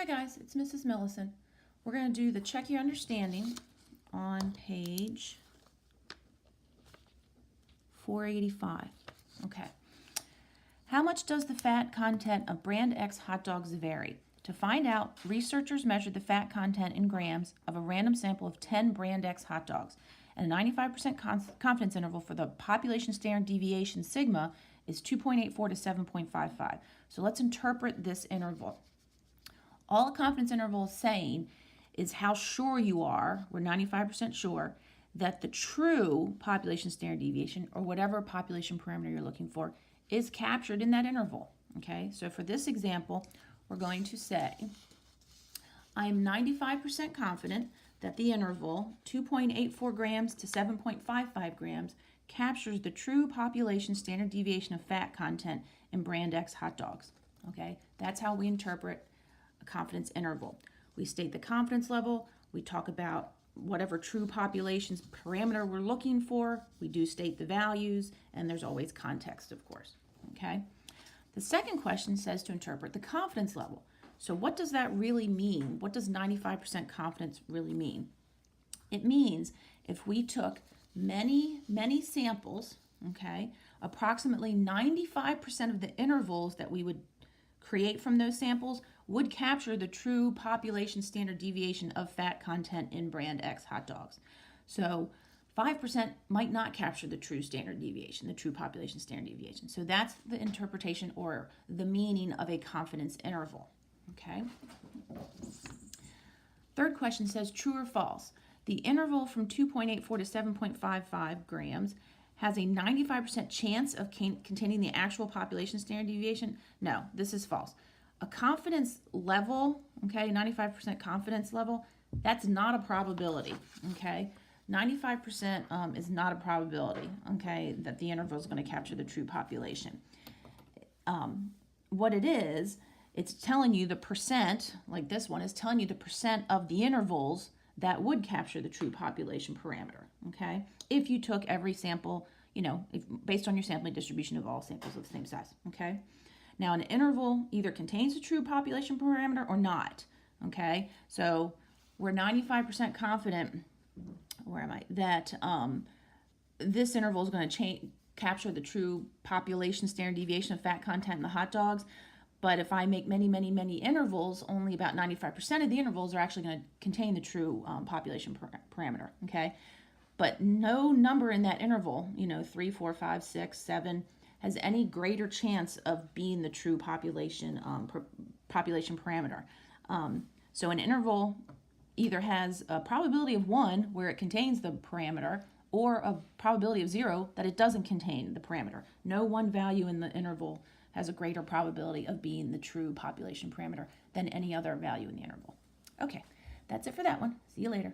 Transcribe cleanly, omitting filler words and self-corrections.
Hi guys, it's Mrs. Millicent. We're going to do the check your understanding on page 485. Okay. How much does the fat content of brand X hot dogs vary? To find out, researchers measured the fat content in grams of a random sample of 10 brand X hot dogs, and a 95% confidence interval for the population standard deviation sigma is 2.84 to 7.55. So let's interpret this interval. All a confidence interval is saying is how sure you are, we're 95% sure, that the true population standard deviation, or whatever population parameter you're looking for, is captured in that interval. Okay, so for this example, we're going to say, I'm 95% confident that the interval 2.84 grams to 7.55 grams captures the true population standard deviation of fat content in brand X hot dogs. Okay, that's how we interpret a confidence interval. We state the confidence level, we talk about whatever true populations parameter we're looking for, we do state the values, and there's always context, of course. Okay. The second question says to interpret the confidence level. So what does that really mean? What does 95% confidence really mean? It means if we took many samples, okay, approximately 95% of the intervals that we would create from those samples would capture the true population standard deviation of fat content in brand X hot dogs. So 5% might not capture the true standard deviation, the true population standard deviation. So that's the interpretation or the meaning of a confidence interval. Okay. Third question says true or false. The interval from 2.84 to 7.55 grams has a 95% chance of containing the actual population standard deviation. No, this is false. A confidence level, okay, 95% confidence level, that's not a probability, okay? 95% is not a probability, okay, that the interval is going to capture the true population. What it is, it's telling you the percent, like this one, is telling you the percent of the intervals that would capture the true population parameter, okay? If you took every sample, you know, based on your sampling distribution of all samples of the same size, okay? Now, an interval either contains a true population parameter or not, okay? So we're 95% confident, where am I, that this interval is going to capture the true population standard deviation of fat content in the hot dogs. But if I make many intervals, only about 95% of the intervals are actually going to contain the true population parameter, okay? But no number in that interval, you know, 3, 4, 5, 6, 7, has any greater chance of being the true population parameter. So an interval either has a probability of 1 where it contains the parameter, or a probability of 0 that it doesn't contain the parameter. No one value in the interval has a greater probability of being the true population parameter than any other value in the interval. Okay, that's it for that one. See you later.